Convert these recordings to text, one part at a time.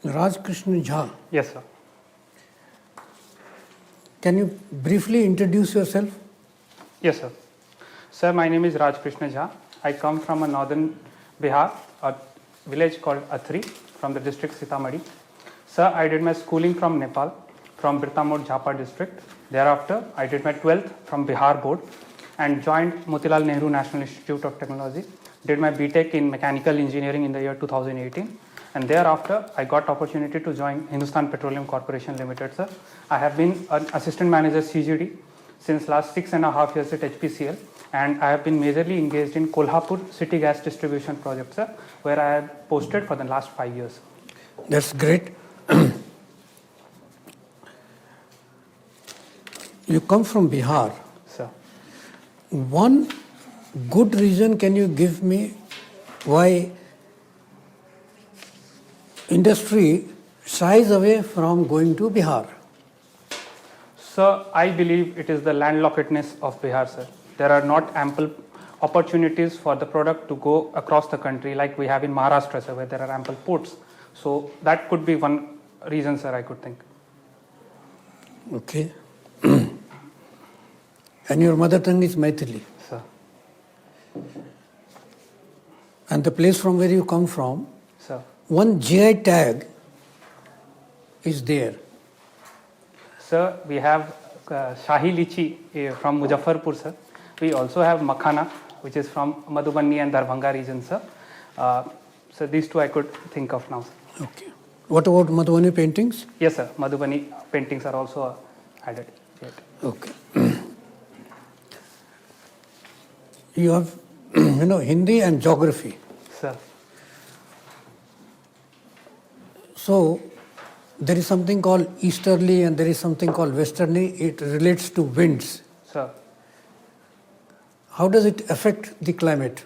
Raj Krishna Jha. Yes, sir. Can you briefly introduce yourself? Yes, sir. Sir, my name is Raj Krishna Jha. I come from a northern Bihar, a village called Athri, from the district Sitamarhi. Sir, I did my schooling from Nepal, from Birtamod Jhapa district. Thereafter, I did my 12th from Bihar board and joined Motilal Nehru National Institute of Technology. Did my BTech in mechanical engineering in the year 2018. And thereafter, I got opportunity to join Hindustan Petroleum Corporation Limited, sir. I have been an assistant manager CGD since last 6.5 years at HPCL, and I have been majorly engaged in Kolhapur city gas distribution project, sir, where I have posted for the last 5 years. That's great. You come from Bihar. Sir. One good reason can you give me why industry shies away from going to Bihar? Sir, I believe it is the landlockedness of Bihar, sir. There are not ample opportunities for the product to go across the country like we have in Maharashtra, sir, where there are ample ports. So that could be one reason, sir, I could think. Okay. And your mother tongue is Maithili. Sir. And the place from where you come from, Sir. one GI tag is there. Sir, we have Shahi Lichi from Muzaffarpur, sir. We also have Makhana, which is from Madhubani and Darbhanga region, sir. So these two I could think of now, sir. Okay. What about Madhubani paintings? Yes, sir. Madhubani paintings are also added. Okay. You have, Hindi and geography. Sir. So, there is something called easterly and there is something called westerly. It relates to winds. Sir. How does it affect the climate?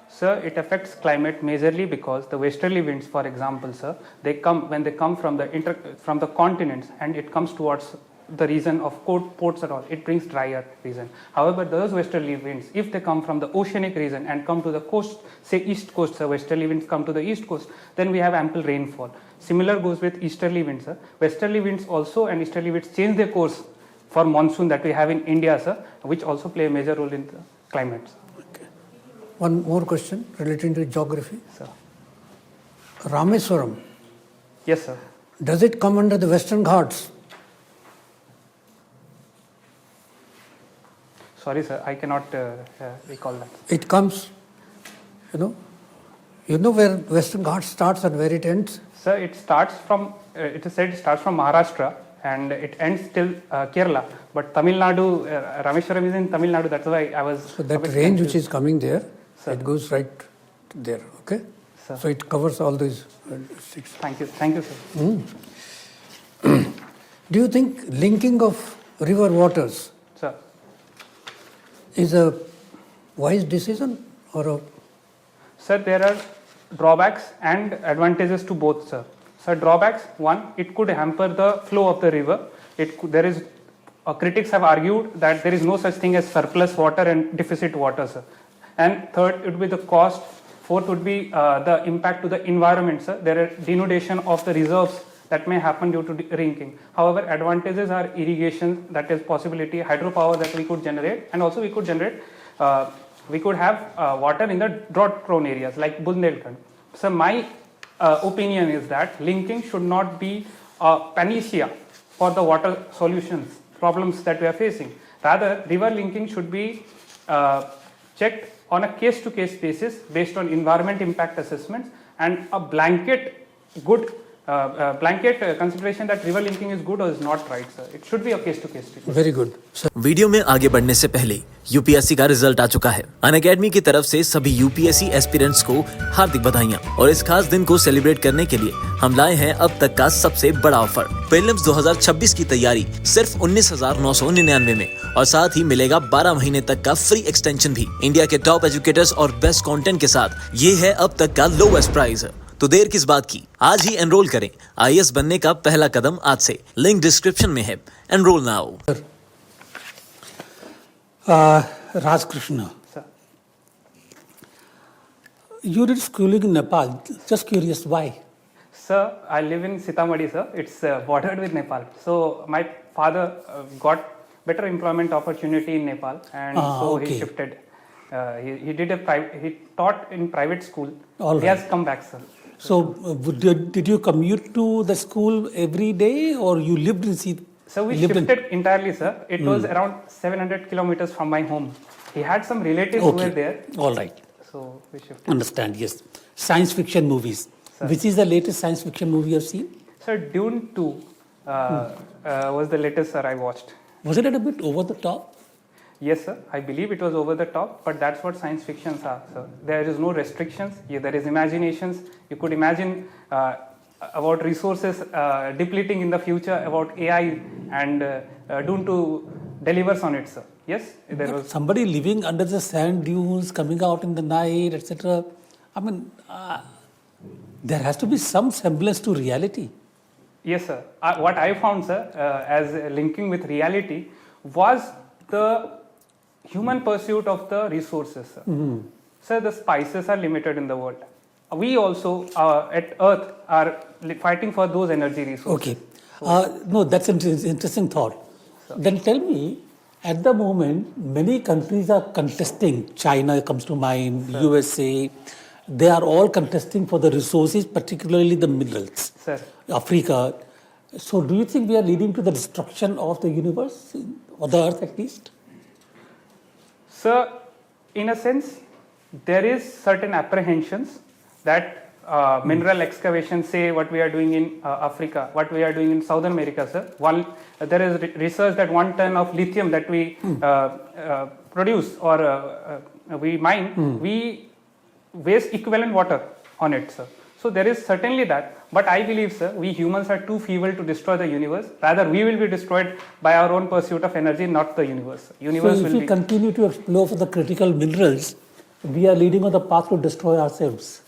Sir, it affects climate majorly because the westerly winds, for example, sir, when they come from the continents and it comes towards the region of ports and all, it brings drier region. However, those westerly winds, if they come from the oceanic region and come to the coast, say east coast, sir, westerly winds come to the east coast, then we have ample rainfall. Similar goes with easterly winds, sir. Westerly winds also and easterly winds change their course for monsoon that we have in India, sir, which also play a major role in the climate, sir. Okay. One more question relating to geography. Sir. Rameswaram. Yes, sir. Does it come under the Western Ghats? Sorry, sir, I cannot recall that. It comes, you know where Western Ghats starts and where it ends? Sir, it starts from, it is said it starts from Maharashtra and it ends till Kerala. But Tamil Nadu, Rameswaram is in Tamil Nadu, that's why I was... So that range which is coming there, sir, it goes right there, okay? Sir. So it covers all these 6. Thank you, sir. Do you think linking of river waters Sir. is a wise decision or a... Sir, there are drawbacks and advantages to both, sir. Sir, drawbacks, one, it could hamper the flow of the river. Critics have argued that there is no such thing as surplus water and deficit water, sir. And third, it would be the cost. Fourth would be the impact to the environment, sir. There are denudation of the reserves that may happen due to drinking. However, advantages are irrigation, that is possibility, hydropower that we could generate, and also we could have water in the drought-prone areas like Bundelkhand. So my opinion is that linking should not be a panacea for the water solutions problems that we are facing. Rather, river linking should be checked on a case-to-case basis based on environment impact assessments, and a blanket consideration that river linking is good or is not right, sir. It should be a case-to-case. Very good. Sir. Video में आगे बढ़ने से पहले UPSC का result आ चुका है। Unacademy की तरफ से सभी यूपीएससी एस्पिरेंट्स को हार्दिक बधाइयां और इस खास दिन को सेलिब्रेट करने के लिए हम लाए हैं अब तक का सबसे बड़ा ऑफर। प्रीलिम्स 2026 की तैयारी सिर्फ 19,999 में और साथ ही मिलेगा 12 महीने तक का फ्री एक्सटेंशन भी। इंडिया के टॉप एजुकेटर्स और बेस्ट कंटेंट के साथ ये है अब तक का लोवेस्ट प्राइस। तो देर किस बात की, आज ही एनरोल करें। आईएएस बनने का पहला कदम आज से। लिंक डिस्क्रिप्शन में है। Enrol now. Raj Krishna. Sir. You did schooling in Nepal. Just curious, why? Sir, I live in Sitamarhi, sir. It's bordered with Nepal. So my father got better employment opportunity in Nepal, and so okay. he shifted. He taught in private school. All He right. has come back, sir. So, did you commute to the school every day, or you lived in So we lived in- shifted entirely, sir. It was around 700 kilometers from my home. He had some relatives who were there, All right. so we shifted. Understand, yes. Science fiction movies. Which is the latest science fiction movie you've seen? Sir, Dune 2 was the latest, sir, I watched. Was it a bit over the top? Yes, sir. I believe it was over the top, but that's what science fictions are, sir. There is no restrictions. There is imaginations. You could imagine about resources depleting in the future, about AI, and Dune 2 delivers on it, sir. Yes, there was. Somebody living under the sand dunes, coming out in the night, etc. I mean, there has to be some semblance to reality. Yes, sir. What I found, sir, as linking with reality, was the human pursuit of the resources, sir. Sir, the spices are limited in the world. We also, at Earth, are fighting for those energy resources. Okay. No, that's an interesting thought. Then tell me, at the moment, many countries are contesting. China comes to mind, USA. They are all contesting for the resources, particularly the minerals. Sir. Africa. So, do you think we are leading to the destruction of the universe, or the Earth at least? Sir, in a sense, there is certain apprehensions that mineral excavation, say what we are doing in Africa, what we are doing in Southern America, sir. There is research that 1 ton of lithium that we produce or we mine, we waste equivalent water on it, sir. So there is certainly that. But I believe, sir, we humans are too feeble to destroy the universe. Rather, we will be destroyed by our own pursuit of energy, not the universe. Universe So, if will we be. continue to explore for the critical minerals, we are leading on the path to destroy ourselves.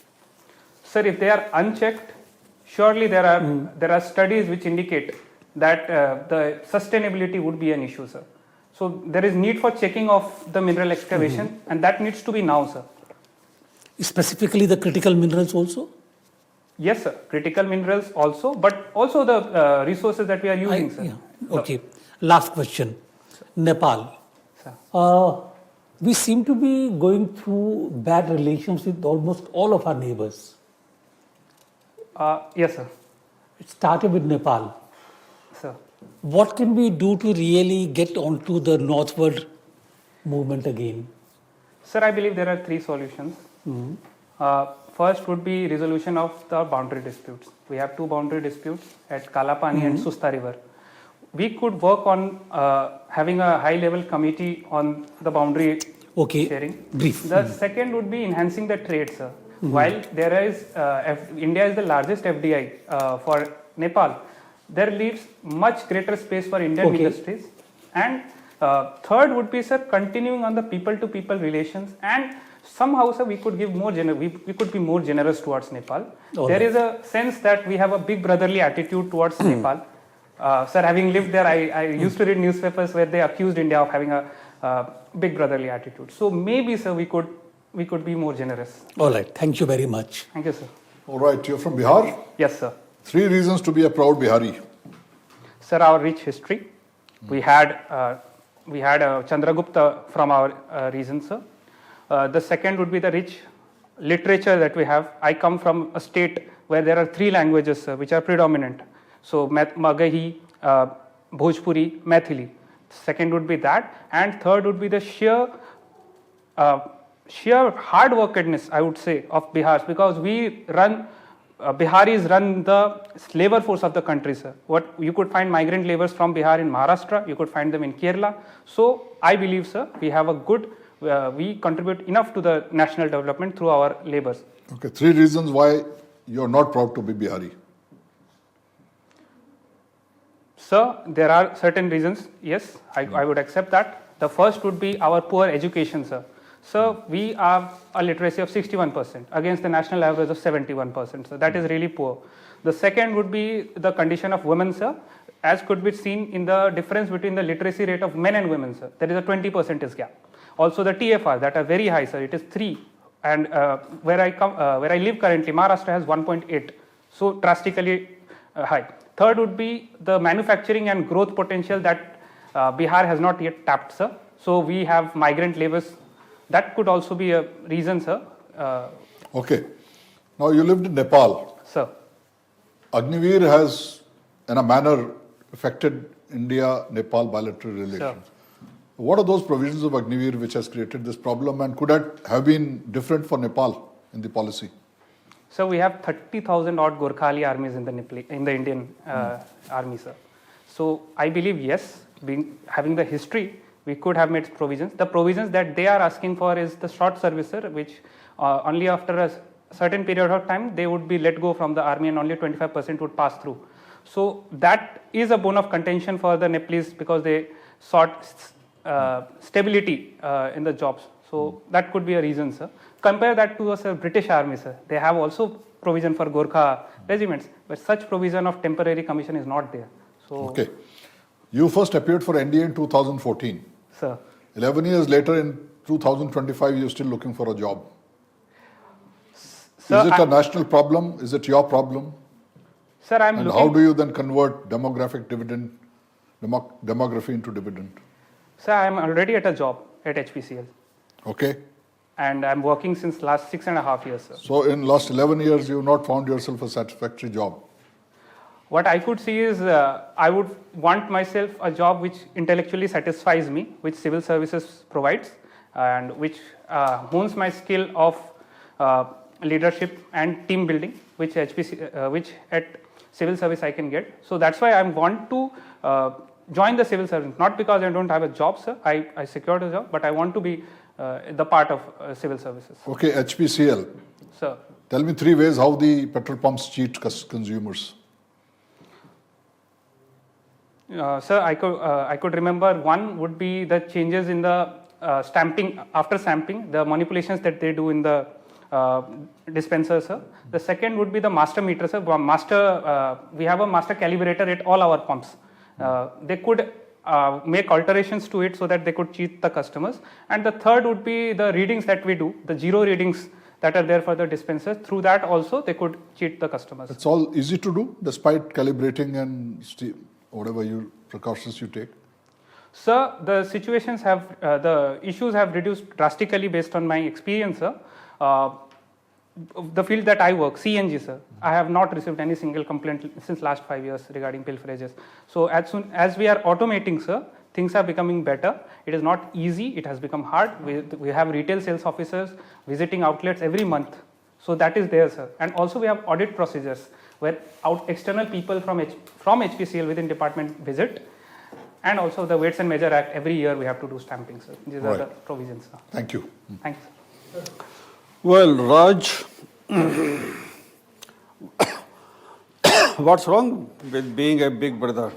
Sir, if they are unchecked, surely there are studies which indicate that the sustainability would be an issue, sir. So there is need for checking of the mineral excavation, and that needs to be now, sir. Specifically, the critical minerals also? Yes, sir. Critical minerals also, but also the resources that we are using, sir. Okay. Last question. Nepal. Sir. We seem to be going through bad relations with almost all of our neighbors. Yes, sir. It started with Nepal. Sir. What can we do to really get onto the northward movement again? Sir, I believe there are 3 solutions. First would be resolution of the boundary disputes. We have 2 boundary disputes at Kalapani and Susta River. We could work on having a high-level committee on the boundary sharing. Brief. The second would be enhancing the trade, sir. While there is India is the largest FDI for Nepal, there leaves much greater space for Indian industries. And third would be, sir, continuing on the people-to-people relations, and somehow, sir, we could give more we could be more generous towards Nepal. There is a sense that we have a big brotherly attitude towards Nepal. Sir, having lived there, I used to read newspapers where they accused India of having a big brotherly attitude. So maybe, sir, we could be more generous. All right. Thank you very much. Thank you, sir. All right, you're from Bihar? Yes, sir. 3 reasons to be a proud Bihari. Sir, our rich history. We had Chandragupta from our region, sir. The second would be the rich literature that we have. I come from a state where there are 3 languages, sir, which are predominant. So Magahi, Bhojpuri, Maithili. Second would be that, and third would be the sheer hard workedness, I would say, of Bihar, because Biharis run the labor force of the country, sir. What you could find migrant laborers from Bihar in Maharashtra, you could find them in Kerala. So I believe, sir, we have a good, we contribute enough to the national development through our labors. Okay, 3 reasons why you're not proud to be Bihari. Sir, there are certain reasons, yes, I would accept that. The first would be our poor education, sir. So we have a literacy of 61% against the national average of 71%. So that is really poor. The second would be the condition of women, sir, as could be seen in the difference between the literacy rate of men and women, sir. There is a 20% gap. Also the TFR that are very high, sir. It is 3, and where I live currently, Maharashtra has 1.8. so drastically high. Third would be the manufacturing and growth potential that Bihar has not yet tapped, sir. So we have migrant laborers. That could also be a reason, sir. Okay. Now you lived in Nepal. Sir. Agniveer has, in a manner, affected India-Nepal bilateral relations. What are those provisions of Agniveer which has created this problem, and could that have been different for Nepal in the policy? So we have 30,000 odd Gorkhali armies in the Indian army, sir. So I believe yes, having the history, we could have made provisions. The provisions that they are asking for is the short service, sir, which only after a certain period of time they would be let go from the army and only 25% would pass through. So that is a bone of contention for the Nepalese because they sought stability in the jobs. So that could be a reason, sir. Compare that to a British army, sir. They have also provision for Gorkha regiments, but such provision of temporary commission is not there. So, Okay. You first appeared for NDA in 2014. Sir. 11 years later, in 2025, you're still looking for a job. Sir, Is it a national problem? Is it your problem? Sir, I'm And looking. how do you then convert demography into dividend? Sir, I'm already at a job at HPCL, Okay. and I'm working since last 6.5 years, sir. So in last 11 years, you've not found yourself a satisfactory job. What I could see is I would want myself a job which intellectually satisfies me, which civil services provides, and which hones my skill of leadership and team building, which which at civil service I can get. So that's why I want to join the civil service, not because I don't have a job, sir. I secured a job, but I want to be the part of civil services. Okay, HPCL. Sir. Tell me 3 ways how the petrol pumps cheat consumers. Sir, I could remember one would be the changes in the stamping, after stamping, the manipulations that they do in the dispenser, sir. The second would be the master meter, sir. We have a master calibrator at all our pumps. They could make alterations to it so that they could cheat the customers. And the third would be the readings that we do, the zero readings that are there for the dispensers. Through that also they could cheat the customers. It's all easy to do despite calibrating and whatever precautions you take. Sir, the situations have, the issues have reduced drastically based on my experience, sir. The field that I work, CNG, sir, I have not received any single complaint since last 5 years regarding pilferages. So as soon as we are automating, sir, things are becoming better. It is not easy, it has become hard. We have retail sales officers visiting outlets every month. So that is there, sir. And also we have audit procedures where external people from HPCL within department visit. And also the Weights and Measure Act, every year we have to do stamping, sir. These are the provisions, sir. Thank you. Thank you, sir. Well, Raj, what's wrong with being a big brother?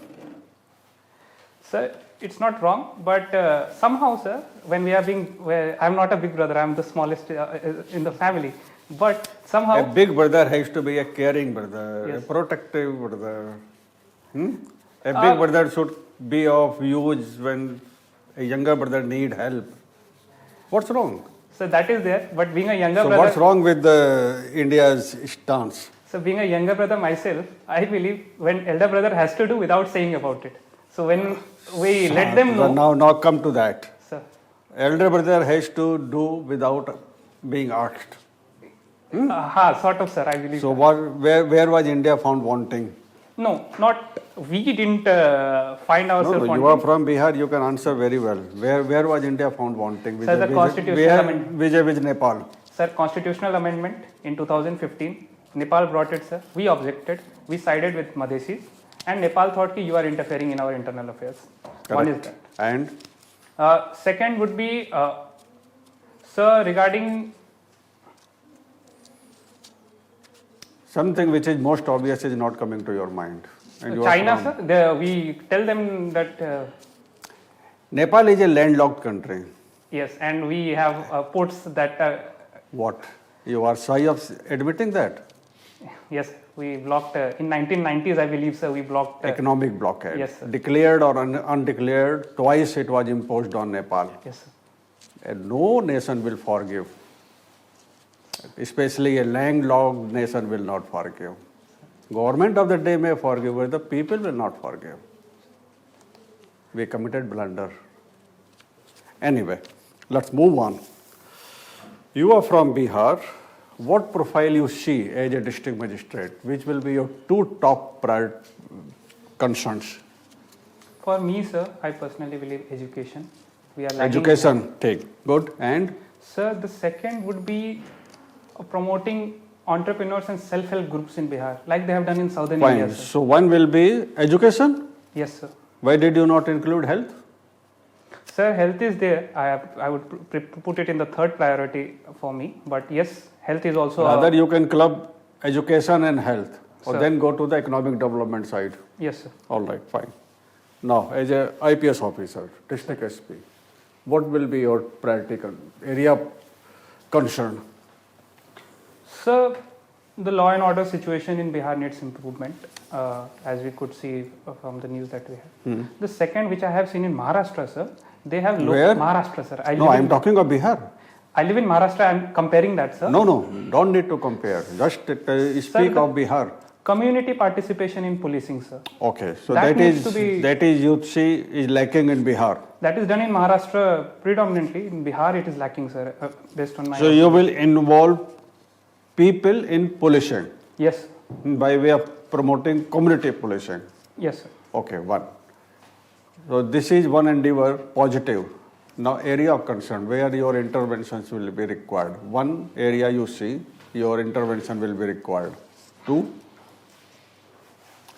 Sir, it's not wrong, but somehow, sir, when we are being, I'm not a big brother, I'm the smallest in the family, but somehow... A big brother has to be a caring brother, Yes. a protective brother. A big brother should be of use when a younger brother need help. What's wrong? So that is there, but being a younger So brother... what's wrong with India's stance? So being a younger brother myself, I believe when elder brother has to do without saying about it. So when we let them know... Now come to that. Sir, Elder brother has to do without being asked. sort of, sir, I believe. So where was India found wanting? No, not... We didn't find ourselves No, you are from Bihar, you can answer very well. Where was India found wanting? Sir, the constitutional amendment. With Nepal. Sir, constitutional amendment in 2015, Nepal brought it, sir. We objected. We sided with Madhesis. And Nepal thought that you are interfering in our internal affairs. One is that. And? Second would be, sir, regarding... Something which is most obvious is not coming to your mind. And you are China, from- sir, we tell them that... Nepal is a landlocked country. yes, and we have ports that are... What? You are shy of admitting that? Yes, we blocked... in 1990s, I believe, sir, we blocked... Economic blockade. Yes, sir. Declared or undeclared, twice it was imposed on Nepal. yes, sir. And no nation will forgive. Especially a landlocked nation will not forgive. Government of the day may forgive, but the people will not forgive. We committed blunder. Anyway, let's move on. You are from Bihar. What profile you see as a district magistrate? Which will be your two top concerns? For me, sir, I personally believe education. We are lacking. Education, take. Good. And? Sir, the second would be promoting entrepreneurs and self-help groups in Bihar, like they have done in southern Fine. India, sir. So one will be education. Yes, sir. Why did you not include health? Sir, health is there. I would put it in the third priority for me. But yes, health is also. Rather, you can club education and health, or Sir. then go to the economic development side. Yes, sir. All right, fine. Now, as a IPS officer, district SP, what will be your priority area of concern? Sir, the law and order situation in Bihar needs improvement, as we could see from the news that we have. The second, which I have seen in Maharashtra, sir, they have Where? Maharashtra, sir. No, I am talking of Bihar. I live in Maharashtra. I am comparing that, sir. No, don't need to compare. Just speak of Bihar. Community participation in policing, sir. Okay, so That needs that is you see is lacking in Bihar. That is done in Maharashtra predominantly. In Bihar, it is lacking, sir, based on my. So you will involve people in policing Yes, by way of promoting community policing. yes, sir. Okay, one. So this is one endeavor, positive. Now area of concern, where your interventions will be required. One area you see, your intervention will be required. Two.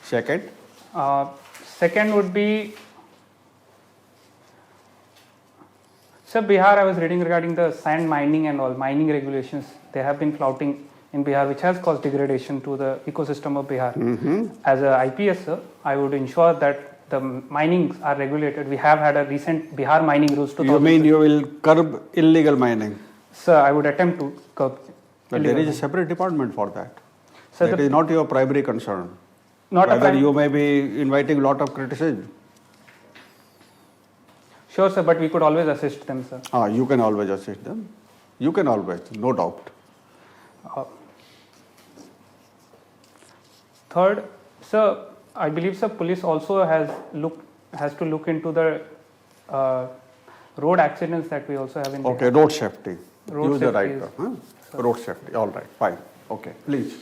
Second. Second would be, sir, Bihar, I was reading regarding the sand mining and all, mining regulations. They have been flouting in Bihar, which has caused degradation to the ecosystem of Bihar. As a IPS, sir, I would ensure that the minings are regulated. We have had a recent Bihar mining rules. You mean you will curb illegal mining? Sir, I would attempt to curb. But there is a separate department for that. Sir, That the- is not your primary concern. Not a Rather, prim- you may be inviting a lot of criticism. Sure, sir, but we could always assist them, sir. You can always assist them. You can always, no doubt. Third, sir, I believe, sir, police also has to look into the road accidents that we also have in Okay, road safety. Road Use the safety right is- term. Road safety. All right, fine. Okay, please.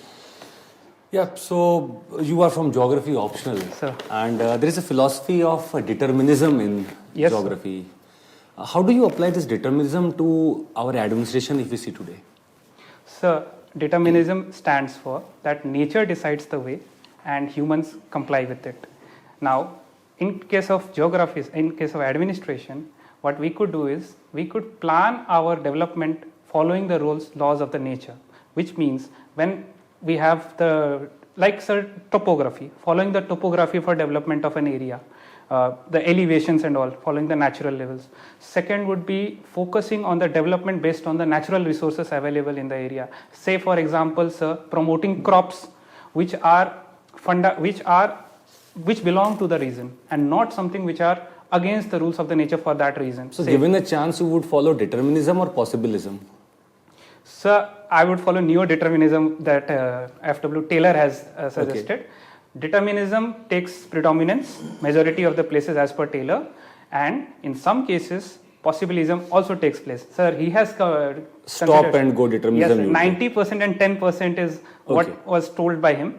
Yeah, so you are from geography optional, Sir. and there is a philosophy of determinism in Yes, sir. geography. How do you apply this determinism to our administration if we see today? Sir, determinism stands for that nature decides the way and humans comply with it. Now, in case of geography, in case of administration, what we could do is we could plan our development following the laws of the nature, which means when we have the, like, sir, topography, following the topography for development of an area, the elevations and all, following the natural levels. Second would be focusing on the development based on the natural resources available in the area. Say, for example, sir, promoting crops which belong to the region and not something which are against the rules of the nature for that reason. So, Say, given a chance, you would follow determinism or possibilism? sir, I would follow neo-determinism that F.W. Taylor has suggested. Determinism takes predominance, majority of the places as per Taylor, and in some cases, possibilism also takes place. Sir, he has Stop considered- and go determinism. Yes, you would 90% and 10% is what Okay. was told by him.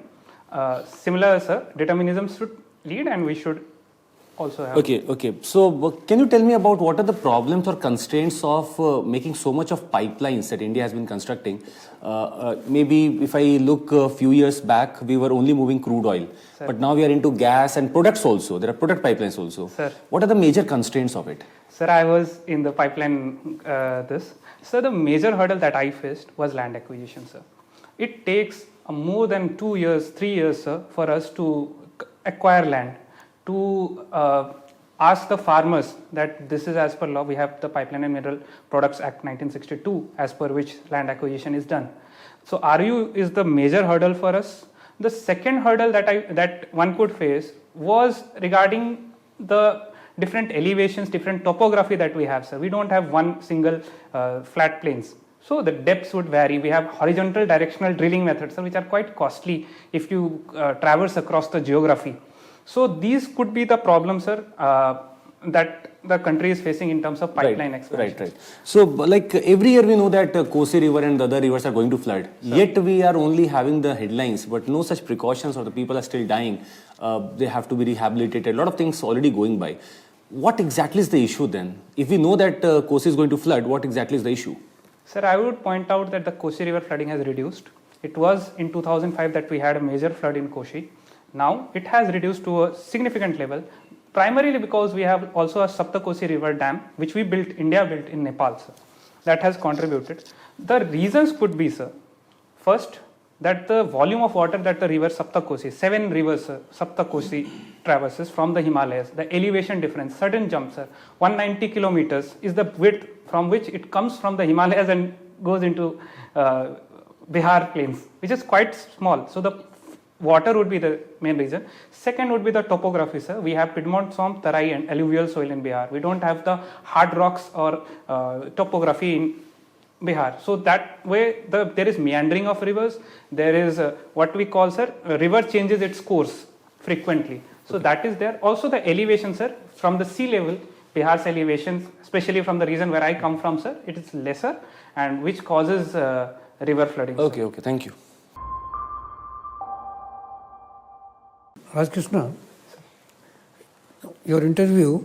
Similar, sir, determinism should lead, and we should also have. Okay. So, can you tell me about what are the problems or constraints of making so much of pipelines that India has been constructing? Maybe if I look a few years back, we were only moving crude oil, but now we are into gas and products also. There are product pipelines also. Sir. What are the major constraints of it? Sir, I was in the pipeline Sir, the major hurdle that I faced was land acquisition, sir. It takes more than 2 years, 3 years, sir, for us to acquire land, to ask the farmers that this is as per law. We have the Pipeline and Mineral Products Act 1962, as per which land acquisition is done. So RU is the major hurdle for us. The second hurdle that one could face was regarding the different elevations, different topography that we have, sir. We don't have one single flat plains. So the depths would vary. We have horizontal directional drilling methods, sir, which are quite costly if you traverse across the geography. So these could be the problems, sir, that the country is facing in terms of pipeline expansion. Right. So, like every year we know that Kosi River and the other rivers are going to flood. Yet we are only having the headlines, but no such precautions, or the people are still dying. They have to be rehabilitated. A lot of things already going by. What exactly is the issue then? If we know that Kosi is going to flood, what exactly is the issue? Sir, I would point out that the Kosi River flooding has reduced. It was in 2005 that we had a major flood in Kosi. Now it has reduced to a significant level, primarily because we have also a Saptakosi River dam, which India built in Nepal, sir. That has contributed. The reasons could be, sir, first, that the volume of water that the river Saptakosi, 7 rivers Saptakosi traverses from the Himalayas, the elevation difference, sudden jumps, sir, 190 kilometers is the width from which it comes from the Himalayas and goes into Bihar plains, which is quite small. So the water would be the main reason. Second would be the topography, sir. We have Piedmont swamp, Tarai and alluvial soil in Bihar. We don't have the hard rocks or topography in Bihar. So that way there is meandering of rivers. There is what we call, sir, a river changes its course frequently. So that is there. Also the elevation, sir, from the sea level, Bihar's elevation, especially from the region where I come from, sir, it is lesser, and which causes river flooding. Okay, thank you. Rajkrishna, your interview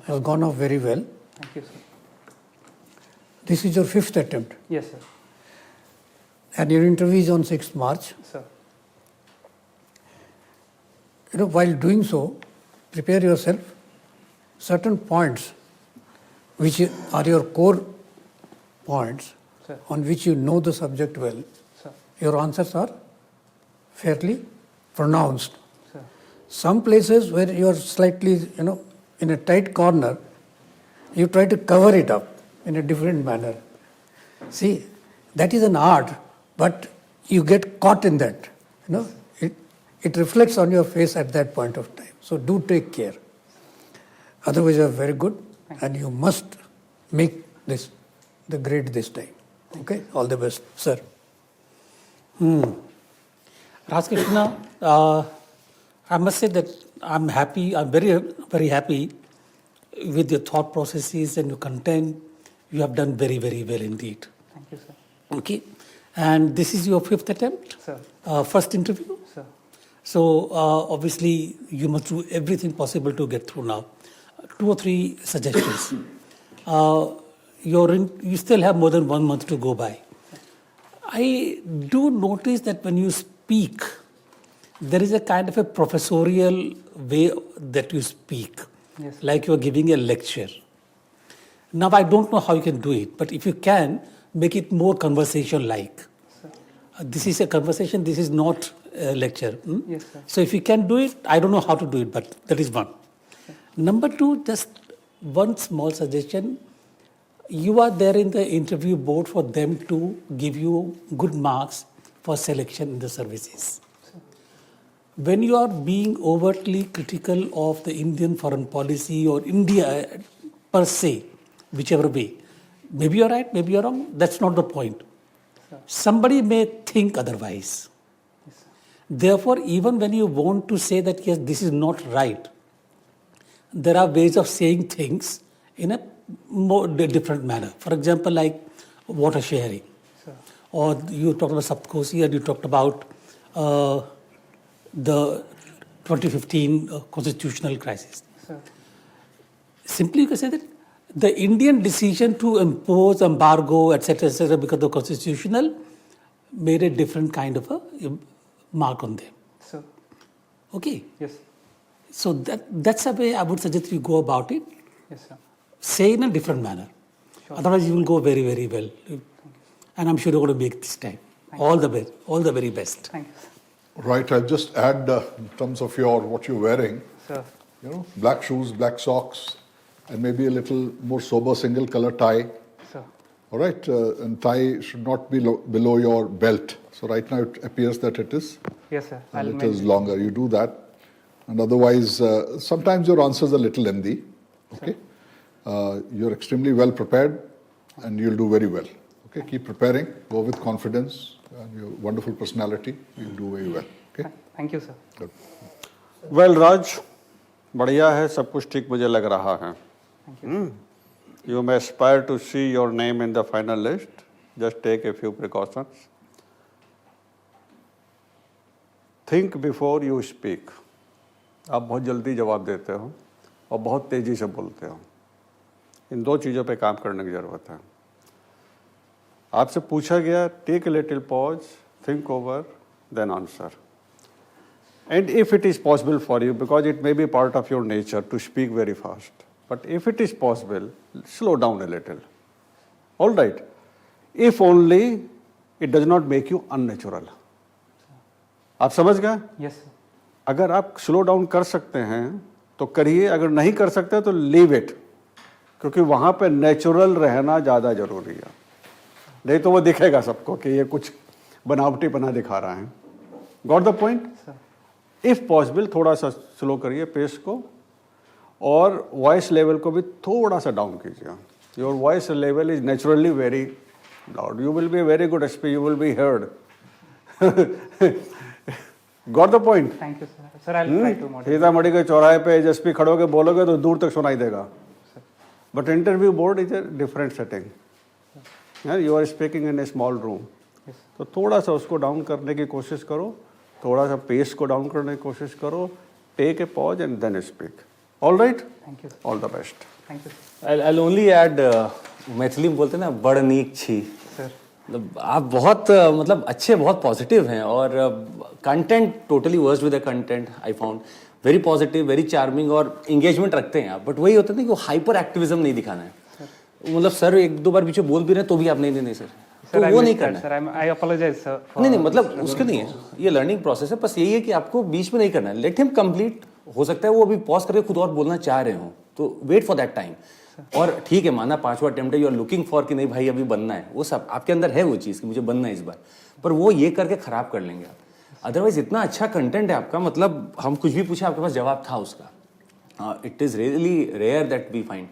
has gone off very well. Thank you, sir. This is your 5th attempt, Yes, sir. and your interview is on 6th March. Sir. While doing so, prepare yourself. Certain points which are your core points, Sir. on which you know the subject well, Sir. your answers are fairly pronounced. Sir. Some places where you are slightly, in a tight corner, you try to cover it up in a different manner. See, that is an art, but you get caught in that. It reflects on your face at that point of time. So do take care. Otherwise, you are very good, and you must make this the grade this time. Okay? All the best, sir. Rajkrishna, I must say that I'm happy, I'm very, very happy with your thought processes and your content. You have done very, very well indeed. Thank you, sir. Okay. And this is your 5th attempt? Sir. First interview? Sir. So obviously you must do everything possible to get through now. 2 or 3 suggestions. You still have more than 1 month to go by. I do notice that when you speak, there is a kind of a professorial way that you speak, Yes. like you are giving a lecture. Now, I don't know how you can do it, but if you can, make it more conversation-like. This is a conversation, this is not a lecture. Yes, sir. So if you can do it, I don't know how to do it, but that is one. Number 2, just one small suggestion. You are there in the interview board for them to give you good marks for selection in the services. When you are being overtly critical of the Indian foreign policy or India per se, whichever way, maybe you're right, maybe you're wrong, that's not the point. Somebody may think otherwise. Therefore, even when you want to say that, yes, this is not right, there are ways of saying things in a more different manner. For example, like water sharing. Sir. Or you talked about Saptakosi and you talked about the 2015 constitutional crisis. Sir. Simply you can say that the Indian decision to impose embargo, etc., because the constitutional made a different kind of a mark on them. Sir. Okay. Yes. So that's a way I would suggest you go about it. Yes, sir. Say in a different manner. Sure. Otherwise, you will go very, very well. And I'm sure you're going to make this time. All the best. All the very best. Thank you, sir. Right, I'll just add in terms of what you're wearing, Sir. black shoes, black socks, and maybe a little more sober single color tie. Sir. All right, and tie should not be below your belt. So right now it appears that it is Yes, sir. a little longer. You do that. And otherwise, sometimes your answers are a little lengthy. Okay, you're extremely well prepared, and you'll do very well. Okay, keep preparing. Go with confidence and your wonderful personality. You'll do very well. Okay. Thank you, sir. Good. Well Raj, बढ़िया है, सब कुछ ठीक मुझे लग रहा है. You may aspire to see your name in the final list. Just take a few precautions. Think before you speak. आप बहुत जल्दी जवाब देते हो और बहुत तेजी से बोलते हो. इन दो चीज़ों पे काम करने की ज़रूरत है. आपसे पूछा गया, take a little pause, think over, then answer. And if it is possible for you, because it may be part of your nature to speak very fast, but if it is possible, slow down a little. All right. If only it does not make you unnatural. आप समझ गए? Yes, sir. अगर आप slow down कर सकते हैं तो करिए, अगर नहीं कर सकते तो लीव इट, क्योंकि वहां पे नेचुरल रहना ज़्यादा जरूरी है. नहीं तो वो दिखेगा सबको कि ये कुछ बनावटी बना दिखा रहा है. Got the point? If possible थोड़ा सा स्लो करिए पेस को, और वॉइस लेवल को भी थोड़ा सा डाउन कीजिए. Your voice level is naturally very loud. You will be very good SP, you will be heard. Got the point? Thank you, sir. Sir, I'll try to moderate. Sitamarhi के चौराहे पे SP खड़ोगे बोलोगे तो दूर तक सुनाई देगा. But interview board is a different setting. You are speaking in a small room. तो थोड़ा सा उसको डाउन करने की कोशिश करो, थोड़ा सा पेस को डाउन करने की कोशिश करो. Take a pause and then speak. All right? Thank you, sir. All the best. Thank you, sir. I'll only add, Maithili में बोलते हैं ना, बड़ नीक छी. Sir. मतलब आप बहुत मतलब अच्छे, बहुत पॉजिटिव हैं, और content totally versed with the content. I found very positive, very charming, और एंगेजमेंट रखते हैं आप. बट वही होता है ना कि वो हाइपर एक्टिविज्म नहीं दिखाना है. मतलब सर एक दो बार पीछे बोल भी रहे तो भी आप नहीं सर, तो Sir, I वो नहीं missed करना that, है. sir. I apologize, sir. for- नहीं मतलब उसके नहीं है, ये लर्निंग प्रोसेस है. बस यही है कि आपको बीच में नहीं करना है. Let him complete. हो सकता है वो अभी पॉज करके खुद और बोलना चाह रहे हो, तो वेट फॉर दैट टाइम. और ठीक है, माना 5वां अटेम्प्ट है, यू आर लुकिंग फॉर कि नहीं भाई अभी बनना है, वो सब आपके अंदर है वो चीज़ कि मुझे बनना है इस बार, पर वो ये करके खराब कर लेंगे आप. अदरवाइज इतना अच्छा कंटेंट है आपका, मतलब हम कुछ भी पूछे आपके पास जवाब था उसका. It is really rare that we find.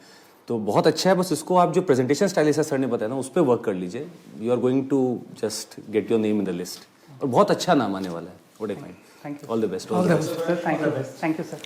तो बहुत अच्छा है. बस इसको आप जो प्रेजेंटेशन स्टाइल ऐसा सर ने बताया ना, उस पर वर्क कर लीजिए. You are going to just get your name in the list, और बहुत अच्छा नाम आने वाला है. What I find. Thank you. All the best. Sir, thank you. Thank you, sir.